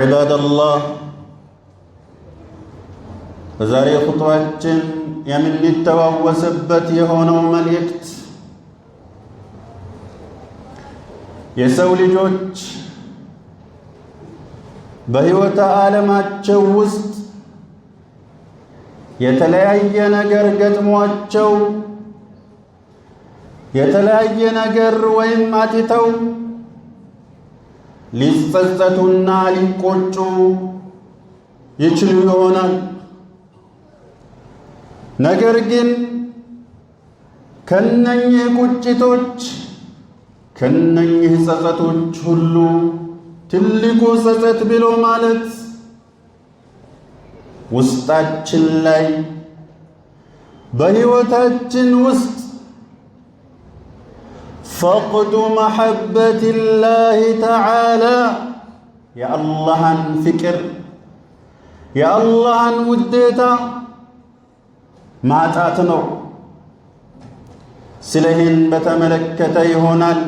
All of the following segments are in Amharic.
عباد الله በዛሬ ኹጥባችን የምንተዋወስበት የሆነው መልእክት የሰው ልጆች በሕይወት ዓለማቸው ውስጥ የተለያየ ነገር ገጥሟቸው የተለያየ ነገር ወይም አጥተው ሊጸጸቱና ሊቆጩ ይችሉ ይሆናል። ነገር ግን ከነኚህ ቁጭቶች ከነኚህ ጸጸቶች ሁሉ ትልቁ ጸጸት ብሎ ማለት ውስጣችን ላይ በሕይወታችን ውስጥ ፈቅዱ መሐበቲላሂ ተዓላ የአላህን ፍቅር የአላህን ውዴታ ማጣት ነው። ስለዚህ በተመለከተ ይሆናል።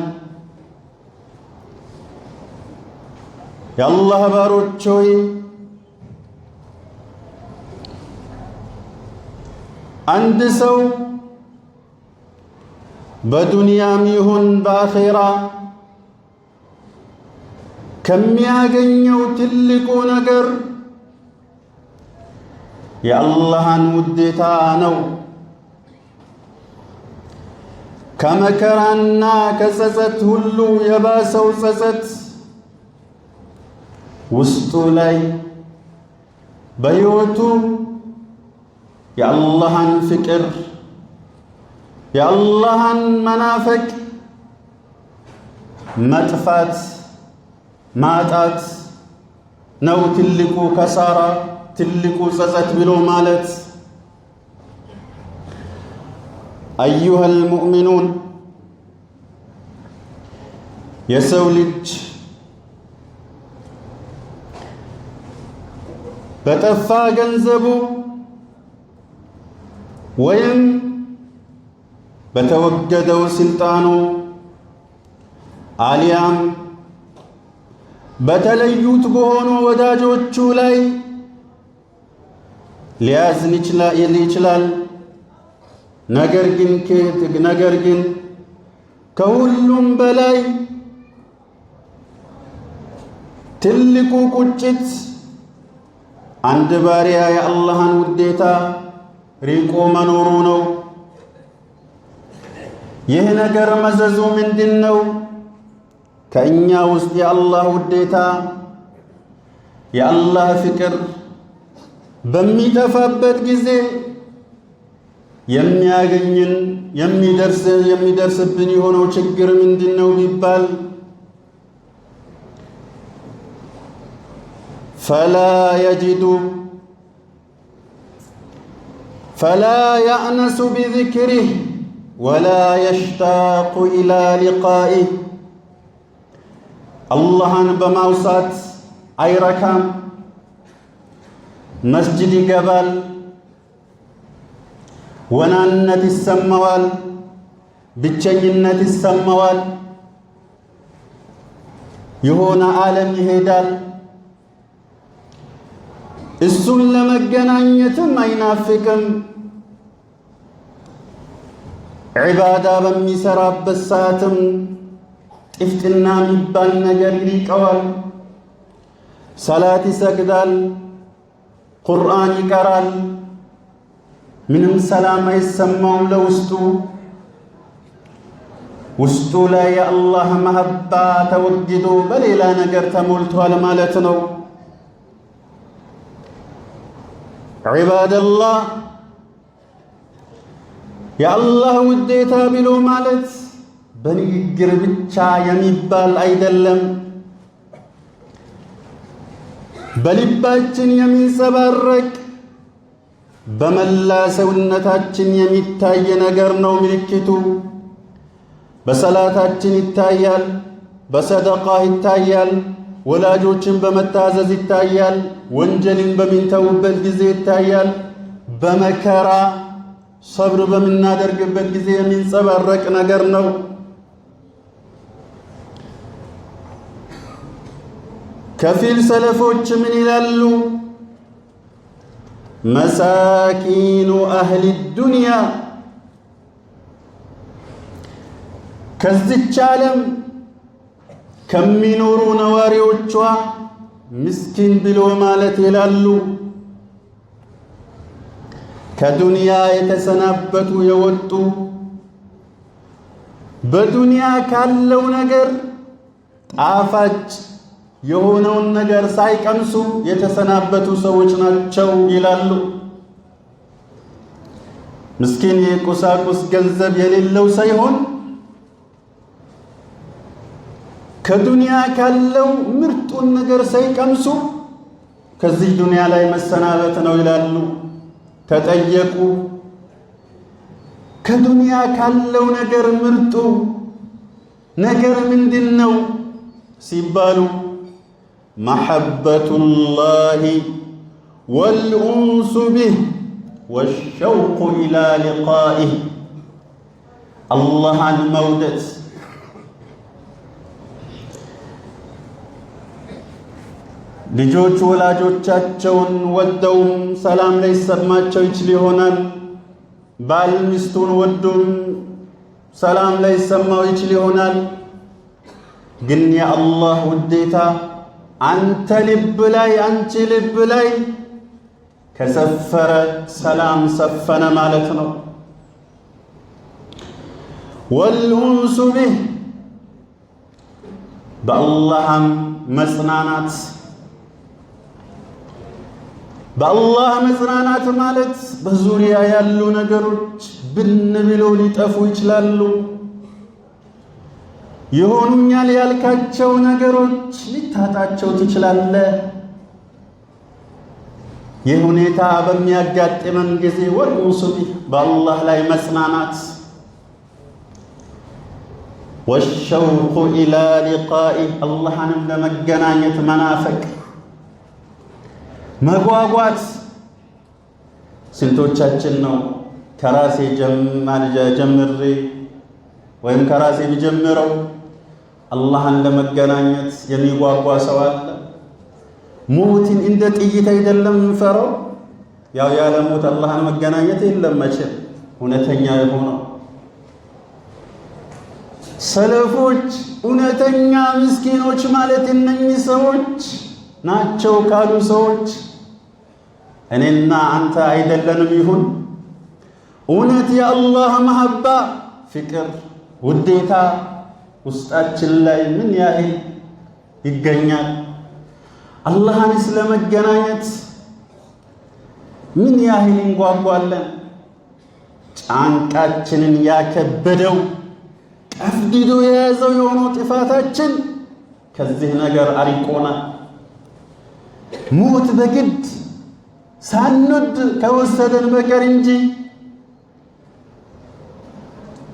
የአላህ ባሮች ሆይ አንድ ሰው በዱንያም ይሁን በአኼራ ከሚያገኘው ትልቁ ነገር የአላህን ውዴታ ነው። ከመከራና ከጸጸት ሁሉ የባሰው ጸጸት ውስጡ ላይ በሕይወቱ የአላህን ፍቅር የአላህን መናፈቅ መጥፋት ማጣት ነው ትልቁ ከሳራ ትልቁ ጸጸት ብሎ ማለት። አዩሀል ሙእሚኑን የሰው ልጅ በጠፋ ገንዘቡ ወይም በተወገደው ስልጣኑ አሊያም በተለዩት በሆኑ ወዳጆቹ ላይ ሊያዝን ይችላል። ነገር ግን ከሁሉም በላይ ትልቁ ቁጭት አንድ ባሪያ የአላህን ውዴታ ሪቆ መኖሩ ነው። ይህ ነገር መዘዙ ምንድነው? ከእኛ ውስጥ የአላህ ውዴታ የአላህ ፍቅር በሚጠፋበት ጊዜ የሚደርስብን የሆነው ችግር ምንድነው ቢባል ፈላ ያእነሱ ቢዚክሪህ ወላ የሽታቁ ኢላ ሊቃኢህ አላህን በማውሳት አይረካም። መስጂድ ይገባል፣ ወናነት ይሰማዋል፣ ብቸኝነት ይሰማዋል፣ የሆነ ዓለም ይሄዳል። እሱን ለመገናኘትም አይናፍቅም። ዒባዳ በሚሰራበት ሰዓትም ጥፍጥና የሚባል ነገር ይቀዋል። ሰላት ይሰግዳል፣ ቁርአን ይቀራል፣ ምንም ሰላም አይሰማውም ውስጡ ላይ የአላህ መሐባ ተወግዶ በሌላ ነገር ተሞልቷል ማለት ነው። ዒባደላህ የአላህ ውዴታ ብሎ ማለት በንግግር ብቻ የሚባል አይደለም። በልባችን የሚንጸባረቅ በመላ ሰውነታችን የሚታይ ነገር ነው። ምልክቱ በሰላታችን ይታያል፣ በሰደቃ ይታያል፣ ወላጆችን በመታዘዝ ይታያል፣ ወንጀልን በሚንተውበት ጊዜ ይታያል፣ በመከራ ሰብር በምናደርግበት ጊዜ የሚንጸባረቅ ነገር ነው። ከፊል ሰለፎች ምን ይላሉ? መሳኪኑ አህሊ ዱንያ ከዚች ዓለም ከሚኖሩ ነዋሪዎቿ ምስኪን ብሎ ማለት ይላሉ ከዱንያ የተሰናበቱ የወጡ በዱንያ ካለው ነገር ጣፋጭ የሆነውን ነገር ሳይቀምሱ የተሰናበቱ ሰዎች ናቸው ይላሉ። ምስኪን የቁሳቁስ ገንዘብ የሌለው ሳይሆን ከዱንያ ካለው ምርጡን ነገር ሳይቀምሱ ከዚህ ዱንያ ላይ መሰናበት ነው ይላሉ። ተጠየቁ ከዱንያ ካለው ነገር ምርጡ ነገር ምንድነው ሲባሉ መሐበቱላሂ ወልኡንሱ ቢህ ወሸውቁ ኢላ ሊቃኢህ አላህን መውደድ ልጆች ወላጆቻቸውን ወደውም ሰላም ላይሰማቸው ይችል ይሆናል። ባል ሚስቱን ወዶም ሰላም ላይሰማው ይችል ይሆናል። ግን የአላህ ውዴታ አንተ ልብ ላይ አንቺ ልብ ላይ ከሰፈረ ሰላም ሰፈነ ማለት ነው። ወልኡንሱ ቢህ በአላህም መጽናናት በአላህ መጽናናት ማለት በዙሪያ ያሉ ነገሮች ብን ብለው ሊጠፉ ይችላሉ። ይሆኑኛል ያልካቸው ነገሮች ሊታጣቸው ትችላለህ። ይህ ሁኔታ በሚያጋጥመን ጊዜ ወልኡንሱ ቢህ በአላህ ላይ መጽናናት ወሸውቁ ኢላ ሊቃኢህ አላህንም ለመገናኘት መናፈቅ መጓጓት። ስንቶቻችን ነው ከራሴ ጀምሬ ወይም ከራሴ ቢጀምረው አላህን ለመገናኘት የሚጓጓ ሰው አለ? ሞትን እንደ ጥይት አይደለም እንፈራው። ያው ያለ ሞት አላህን መገናኘት የለም መቼም እውነተኛ የሆነው ሰለፎች እውነተኛ ምስኪኖች ማለት እነኚህ ሰዎች ናቸው ካሉ ሰዎች እኔና አንተ አይደለንም። ይሁን እውነት የአላህ መሐባ ፍቅር ውዴታ ውስጣችን ላይ ምን ያህል ይገኛል? አላህን ስለመገናኘት ምን ያህል እንጓጓለን? ጫንቃችንን ያከበደው ቀፍድዶ የያዘው የሆነው ጥፋታችን ከዚህ ነገር አሪቆናል። ሞት በግድ ሳንወድ ከወሰደን በቀር እንጂ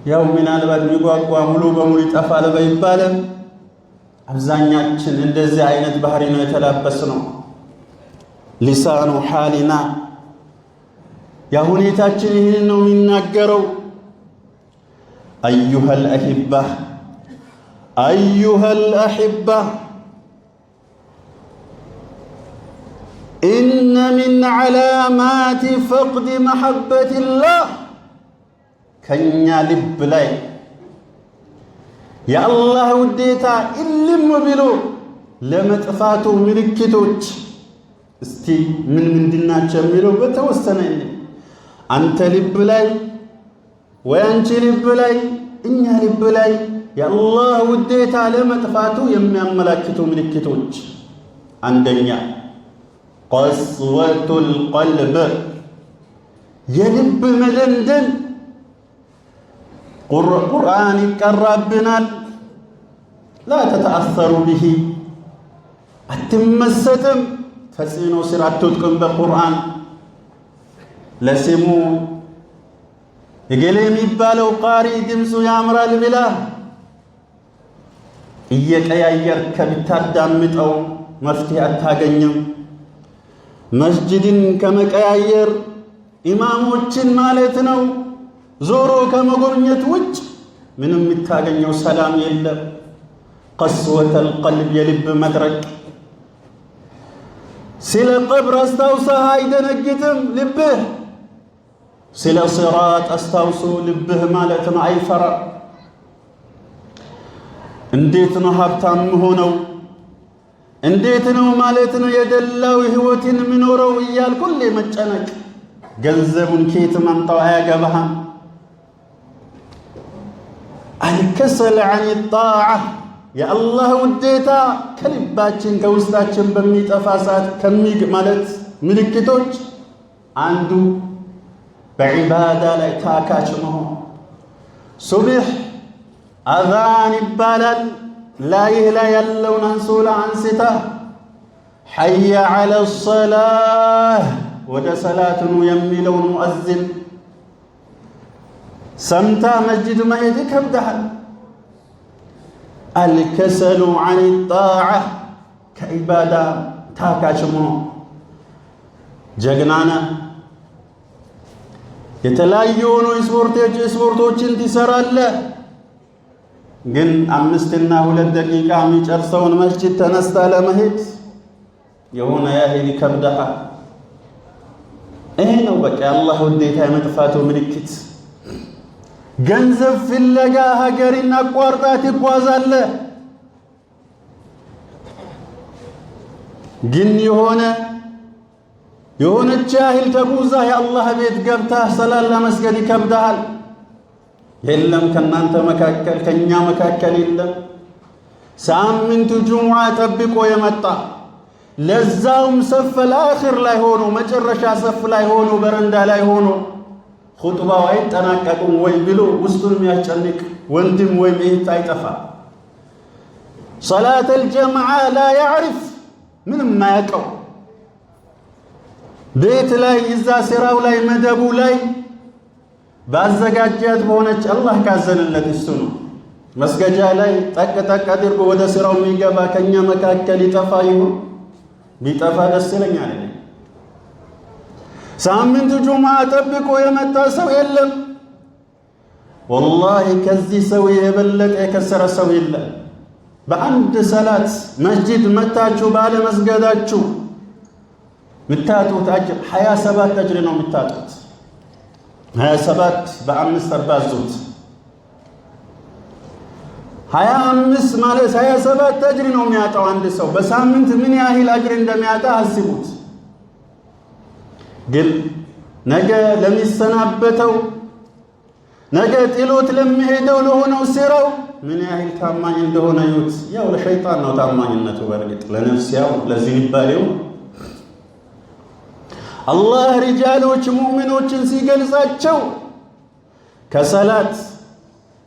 ያው ምናልባት የሚጓጓ ሙሉ በሙሉ ይጠፋል ባይባልም አብዛኛችን እንደዚህ አይነት ባህሪ ነው የተላበስነው። ሊሳኑ ሐሊና ያ ሁኔታችን ይህን ነው የሚናገረው። አዩሀል አሒባ ኢነ ሚን ዓላማት ፈቅድ መሐበቲላህ ከኛ ልብ ላይ የአላህ ውዴታ እልም ብሎ ለመጥፋቱ ምልክቶች እስቲ ምን ምንድናቸው የሚለው በተወሰነ አንተ ልብ ላይ ወይ አንቺ ልብ ላይ እኛ ልብ ላይ የአላህ ውዴታ ለመጥፋቱ የሚያመላክቱ ምልክቶች አንደኛ ቀስወቱል ቀልብ የልብ መደንደን። ቁርአን ይቀራብናል ላ ተተአሰሩ ቢሂ አትመሰጥም፣ ተጽዕኖ ስር አትወጥቅም በቁርአን። ለስሙ እገሌ የሚባለው ቃሪ ድምፁ ያምራል ብላ እየቀያየርከ ብታዳምጠው መፍትሄ አታገኝም። መስጅድን ከመቀያየር ኢማሞችን ማለት ነው ዞሮ ከመጎብኘት ውጭ ምንም የምታገኘው ሰላም የለም። ቀስወተል ቀልብ የልብ መድረቅ ስለ ቀብር አስታውሰህ አይደነግጥም ልብህ። ስለ ሲራጥ አስታውሶ ልብህ ማለት ነው አይፈራም። እንዴት ነው ሀብታም ሆነው እንዴት ነው ማለት ነው የደላው ህይወትን የሚኖረው እያልክ ሁሌ መጨነቅ፣ ገንዘቡን ከየት ማምጣው አያገባህም። አልከሰል ዐን ጣዓ የአላህ ውዴታ ከልባችን ከውስጣችን በሚጠፋ ሰዓት ማለት ምልክቶች አንዱ በዒባዳ ላይ ታካች መሆን። ሱብሕ አዛን ይባላል። ላይህ ላይ ያለውን አንሶላ አንስተህ ሐየ ዐለ ሰላህ ወደ ሰላት ኑ የሚለውን ሙአዚን ሰምታ መስጂድ መሄድ ይከብድሃል። አልከሰሉ ዐን ጣዓ ከዒባዳ ታካች መሆን። ጀግናነ የተለያዩ የሆኑ ስፖርቶችን ትሰራለህ፣ ግን 5 እና 2 ደቂቃ የሚጨርሰውን መስጂድ ተነስታ ለመሄድ የሆነ ያህል ይከብድሃል። ይሄ ነው በቃ የአላህ ውዴታ የመጥፋቱ ምልክት። ገንዘብ ፍለጋ ሀገርን አቋርጣ ትጓዛለህ፣ ግን የሆነች ያህል ተጉዛ የአላህ ቤት ገብታ ሰላት ለመስገድ ይከብድሃል። የለም ከናንተ መካከል ከኛ መካከል የለም ሳምንቱ ጁሙዓ ጠብቆ የመጣ ለዛውም ሰፍ አኺር ላይ ሆኖ መጨረሻ ሰፍ ላይ ሆኖ በረንዳ ላይ ሆኖ ኹጥባው አይጠናቀቅም ወይ ብሎ ውስጡን የሚያስጨንቅ ወንድም ወይም እህት አይጠፋ። ሰላተል ጀማዓ ላ ያዕሪፍ ምንም ማያውቀው ቤት ላይ ይዛ ስራው ላይ መደቡ ላይ ባዘጋጃት በሆነች አላህ ካዘነለት እሱ ነው። መስገጃ ላይ ጠቅ ጠቅ አድርጎ ወደ ስራው የሚገባ ከኛ መካከል ይጠፋ ይሁን? ቢጠፋ ደስ ይለኛል። ሳምንቱ ጁሙዓ ጠብቆ የመጣ ሰው የለም። ወላሂ ከዚህ ሰው የበለጠ የከሰረ ሰው የለም። በአንድ ሰላት መስጂድ መታችሁ ባለ መስገዳችሁ ምታጡት አጅር 27 አጅር ነው ምታጡት። 27 በ5 አባዙት 25 ማለት 27 አጅር ነው የሚያጣው አንድ ሰው። በሳምንት ምን ያህል አጅር እንደሚያጣ አስቡት። ግን ነገ ለሚሰናበተው ነገ ጥሎት ለሚሄደው ለሆነው ስራው ምን ያህል ታማኝ እንደሆነ ይሁት። ያው ለሸይጣን ነው ታማኝነቱ፣ በርግጥ ለነፍስ ያው ለዝንባሌው። አላህ ሪጃሎች ሙእሚኖችን ሲገልጻቸው ከሰላት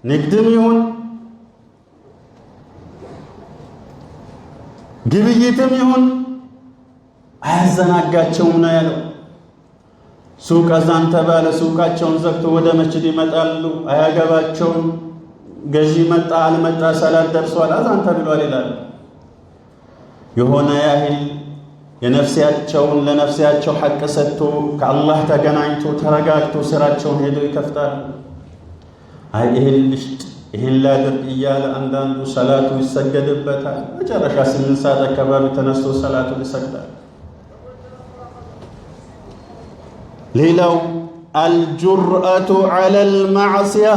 ንግድም ይሁን ግብይትም ይሁን አያዘናጋቸውም ነው ያለው። ሱቅ አዛን ተባለ፣ ሱቃቸውን ዘግቶ ወደ መስጂድ ይመጣሉ፣ አያገባቸውም። ገዢ መጣ አልመጣ ሰላት ደርሷል አዛን ተብሏል ይላል። የሆነ ያህል የነፍሲያቸውን ለነፍሲያቸው ሐቅ ሰጥቶ ከአላህ ተገናኝቶ ተረጋግቶ ስራቸውን ሄዶ ይከፍታሉ። አይ ይሄን ልሽጥ ይሄን ላድርግ እያለ አንዳንዱ ሰላቱ ይሰገድበታል። መጨረሻ 8 ሰዓት አካባቢ ተነስቶ ሰላቱን ይሰግዳል። ሌላው አልጁርአቱ ዐለል ማዕሲያ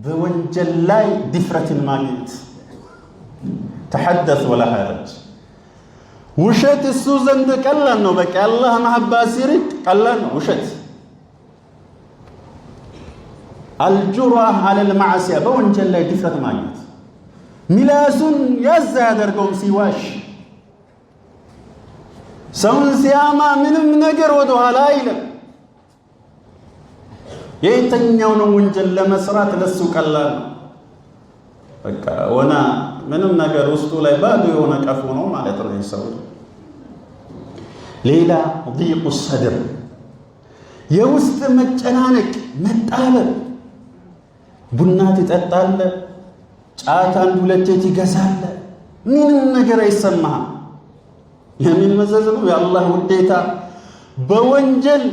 በወንጀል ላይ ድፍረትን ማግኘት። ተሐደስ ወላ ሐረጅ። ውሸት እሱ ዘንድ ቀላል ነው። በቃ አላህ መሐባ ሲርቅ ቀላል ነው ውሸት። አልጁርአ ዐለል ማዕሲያ በወንጀል ላይ ድፍረት ማግኘት። ሚላሱን ያዝ ያደርገውም ሲዋሽ፣ ሰውን ሲያማ ምንም ነገር ወደ ኋላ አይልም። የትኛውንም ወንጀል ለመስራት ለሱ ቀላል ነው። በቃ ወና ምንም ነገር ውስጡ ላይ ባዶ የሆነ ቀፎ ነው ማለት ነው ሰው። ሌላ ዲቁ ሰድር የውስጥ መጨናነቅ መጣበብ። ቡና ትጠጣለህ፣ ጫት 1-2 ትገዛለህ፣ ምንም ነገር አይሰማህም። የምን መዘዝ ነው? የአላህ ውዴታ በወንጀል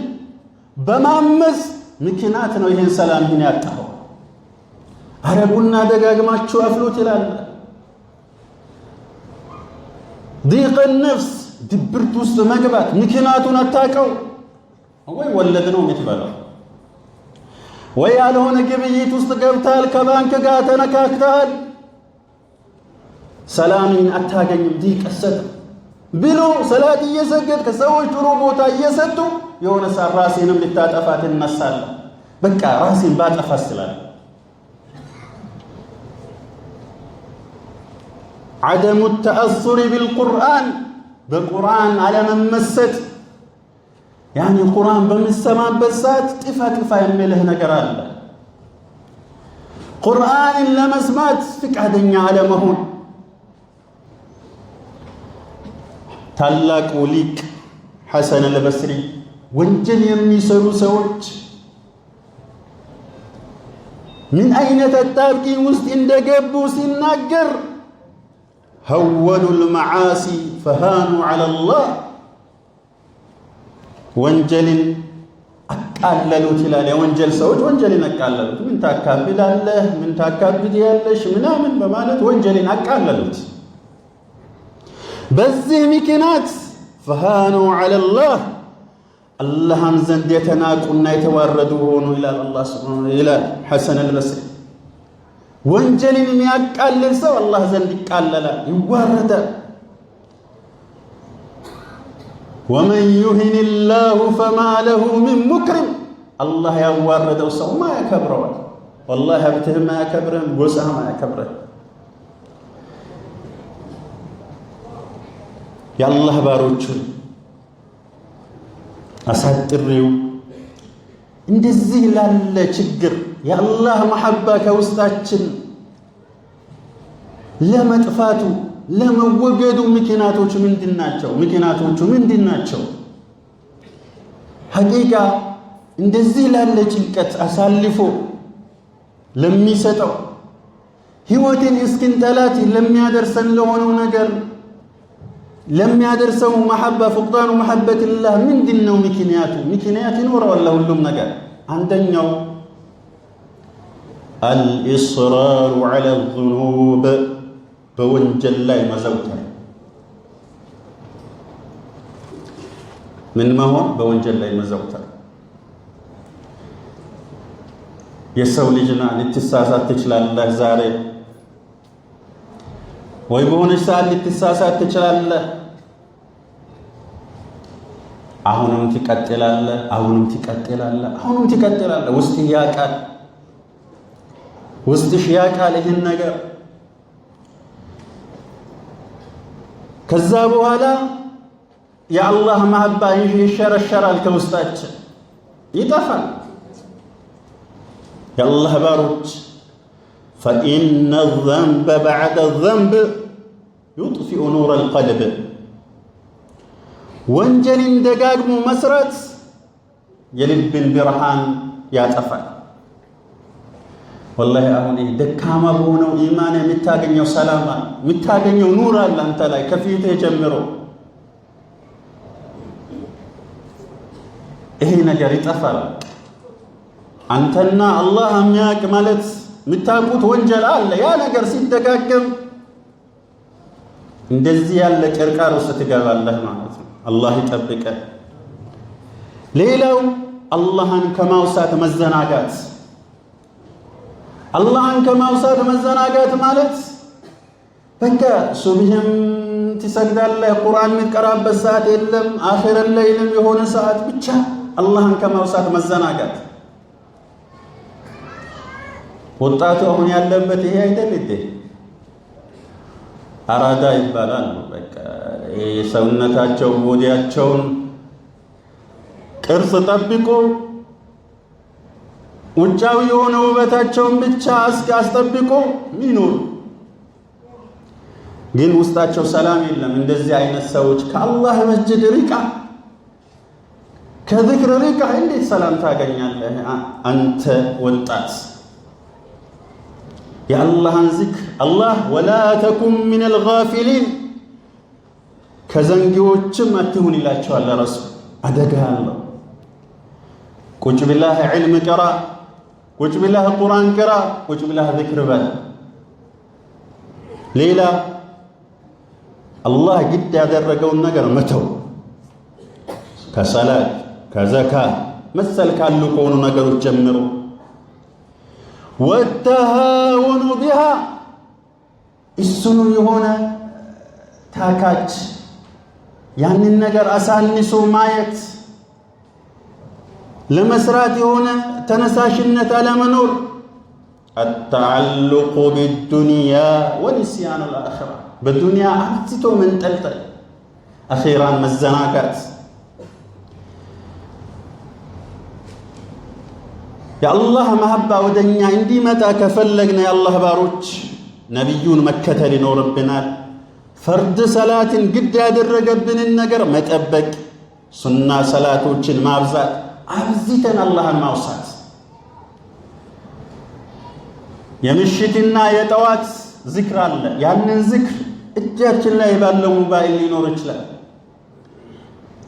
በማመስ ምክንያት ነው ይሄን ሰላም ይሄን ያጣው። አረ ቡና ደጋግማችሁ አፍሉት ይላል። ዲቅ ነፍስ ድብርት ውስጥ መግባት ምክንያቱን አታውቀው ወይ ወለድ ነው የምትበላው ወይ ያልሆነ ግብይት ውስጥ ገብተሃል ከባንክ ጋር ተነካክተሃል ሰላምን አታገኝም ዲቀሰት ብሎ ሰላት እየሰገድ ከሰዎች ጥሩ ቦታ እየሰጡ የሆነ ሰዓት ራስህንም ልታጠፋ ትነሳለህ በቃ ራስህን ባጠፋ ስላለ عدم التأثر بالقرآن بقرآن على ممسد يعني القرآن بمسمان بسات طفا يمله نقر الله قرآن لما سمات فك عدنيا على مهون ታላቁ ሊቅ ሐሰን አልበስሪ ወንጀል የሚሰሩ ሰዎች ምን አይነት አጣብቂ ውስጥ እንደገቡ ሲናገር هونوا المعاصي فهانوا على الله ወንጀልን አቃለሉት ይላል የወንጀል ሰዎች ወንጀልን አቃለሉት ምን ታካብላለህ ምን ታካብዲያለሽ ምናምን በማለት ወንጀልን አቃለሉት በዚህ ምክንያት فهانوا على الله اللهم زند يتناقضون يتواردوا ሆኑ ይላል አላህ Subhanahu ይላል ሐሰን አልበስሪ ወንጀልን የሚያቃልል ሰው አላህ ዘንድ ይቃለላል ይዋረዳል ومن يهن الله فما له من مكرم الله ያዋረደው ሰው ማ ያከብረዋል والله ሀብትህ ማ ያከብረህ ጎሳህ ማ ያከብረህ የአላህ ባሮቹን አሳጥሪው እንደዚህ ላለ ችግር የአላህ መሐባ ከውስጣችን ለመጥፋቱ ለመወገዱ ምክንያቶቹ ምንድናቸው ሐቂቃ እንደዚህ ላለ ጭንቀት አሳልፎ ለሚሰጠው ህይወትን እስክንጠላት ለሚያደርሰን ለሆነው ነገር ለሚያደርሰው መሐባ ፍቅዳኑ መሐበትላህ ምንድነው ምክንያት ይኖረዋል ለሁሉም ነገር አንደኛው الإصرار على الذنوب በወንጀል ላይ መዘውተር ምን መሆን በወንጀል ላይ መዘውተር የሰው ልጅና ልትሳሳት ትችላለህ ዛሬ ወይ በሆነች ሰዓት ልትሳሳት ትችላለህ አሁንም ትቀጥላለህ ውስጥህ ያቃል ይህን ነገር ከዛ በኋላ የአላህ መሐባ ይሸረሸራል ከውስጣችን ይጠፋል የአላህ ባሮች فإن الذنب بعد الذنب يطفئ نور القلب ወንጀልን ደጋግሞ መስራት የልብን ብርሃን ያጠፋል والله አሁን ደካማ በሆነው ኢማን የምታገኘው ሰላም የምታገኘው ኑር አለ አንተ ላይ ከፊትህ ጀምሮ ይሄ ነገር ይጠፋል አንተና አላህ የሚያውቅ ማለት የምታውቁት ወንጀል አለ ያ ነገር ሲደጋገም እንደዚህ ያለ ቅርቃር ውስጥ ትገባለህ ማለት ነው አላህ ይጠብቀህ ሌላው አላህን ከማውሳት መዘናጋት መዘናጋት ማለት በቃ ሱብህም ትሰግዳለህ ቁርአን የምትቀራበት ሰዓት የለም አኺር ላይልም የሆነ ሰዓት ብቻ አላህን ከማውሳት መዘናጋት ወጣቱ አሁን ያለበት ይሄ አይደል እንዴ አራዳ ይባላል በቃ የሰውነታቸው ቦዲያቸውን ቅርጽ ጠብቆ ውጫዊ የሆነ ውበታቸውን ብቻ አስጠብቆ ሚኖር ግን ውስጣቸው ሰላም የለም እንደዚህ አይነት ሰዎች ከአላህ መስጂድ ሪቃ ከዝክር ሪቃ እንዴት ሰላም ታገኛለህ አንተ ወጣት የአላህን ዝክር አላህ ወላ ተኩን من الغافلين ከዘንጊዎችም አትሁን ይላቸዋል ረሱል አደጋ አለው ቁጭ ቢላህ ዒልም ቅራ ቁጭ ቢላህ ቁርአን ቅራ ቁጭ ቢላህ ዝክር በል ሌላ አላህ ግድ ያደረገውን ነገር መተው ከሰላት ከዘካ መሰል ካሉ ከሆኑ ነገሮች ጀምሮ ወተሃውኑ ቢሃ እሱኑ የሆነ ታካች ያንን ነገር አሳንሶ ማየት ለመስራት የሆነ ተነሳሽነት አለመኖር التعلق بالدنيا ونسيان الآخرة بالدنيا أبتتو من تلتل أخيرا مزناكات يا الله محبة ودنيا عندي متى كفلقنا يا الله باروج نبيون مكة لنور ربنا فرد صلاة قد يدرقبن النقر متأبك سنة صلاة وجن مابزات عبزتنا الله الموسات የምሽትና የጠዋት ዚክር አለ ያንን ዚክር እጃችን ላይ ባለው ሞባይል ሊኖር ይችላል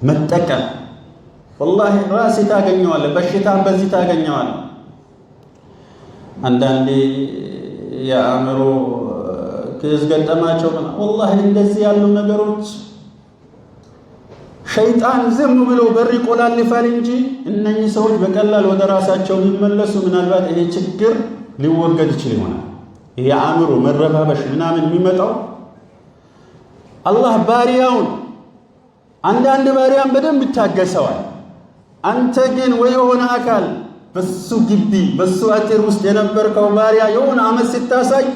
መጠቀም والله ራስ ታገኘዋለህ በሽታን በዚህ ታገኘዋለህ አንዳንዴ የአእምሮ ከዝ ገጠማቸው والله እንደዚህ ያሉ ነገሮች ሸይጣን ዝም ብሎ በር ይቆላልፋል እንጂ እነኚህ ሰዎች በቀላል ወደ ራሳቸው ሊመለሱ ምናልባት ይሄ ችግር ሊወገድ ይችላል ይሆናል የአእምሮ መረባበሽ ምናምን የሚመጣው አላህ ባሪያውን አንዳንድ ባሪያን በደንብ ይታገሰዋል አንተ ግን ወይ የሆነ አካል በሱ ግቢ በሱ አጥር ውስጥ የነበርከው ባሪያ የሆነ አመት ስታሳይ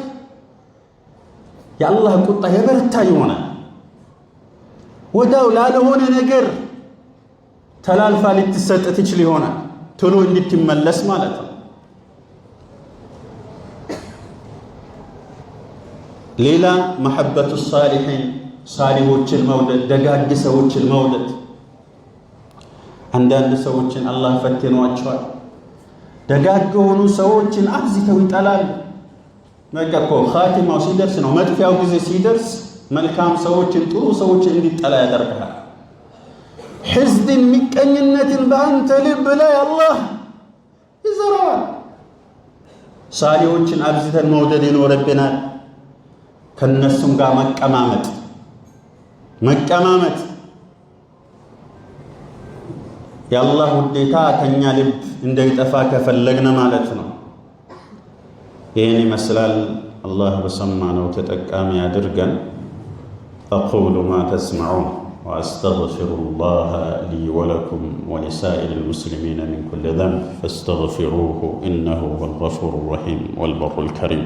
የአላህ ቁጣ የበረታ ይሆናል ወዳው ላለሆነ ነገር ተላልፋ ልትሰጥ ትችል ይሆናል ቶሎ እንድትመለስ ማለት ነው ሌላ محبة الصالحين صالحዎችን መውደድ ደጋግ ሰዎችን መውደድ አንዳንድ ሰዎችን አላህ ፈትኗቸዋል ደጋግ ሆኑ ሰዎችን አብዝተው ይጠላል መቀቆ ኻቲማው ሲደርስ ነው መጥፊያው ጊዜ ሲደርስ መልካም ሰዎችን ጥሩ ሰዎችን እንዲጠላ ያደርጋል ሕዝብን ሚቀኝነትን በአንተ ልብ ላይ አላህ ይዘራዋል صالحዎችን አብዝተን መውደድ ይኖርብናል ከነሱም ጋር መቀማመጥ የአላህ ውዴታ ከኛ ልብ እንዳይጠፋ ከፈለግነ ማለት ነው ይሄን ይመስላል አላህ በሰማነው ተጠቃሚ ያድርገን أقول ما تسمعون وأستغفر الله لي ولكم ولسائر المسلمين من كل ذنب فاستغفروه إنه هو الغفور الرحيم والبر الكريم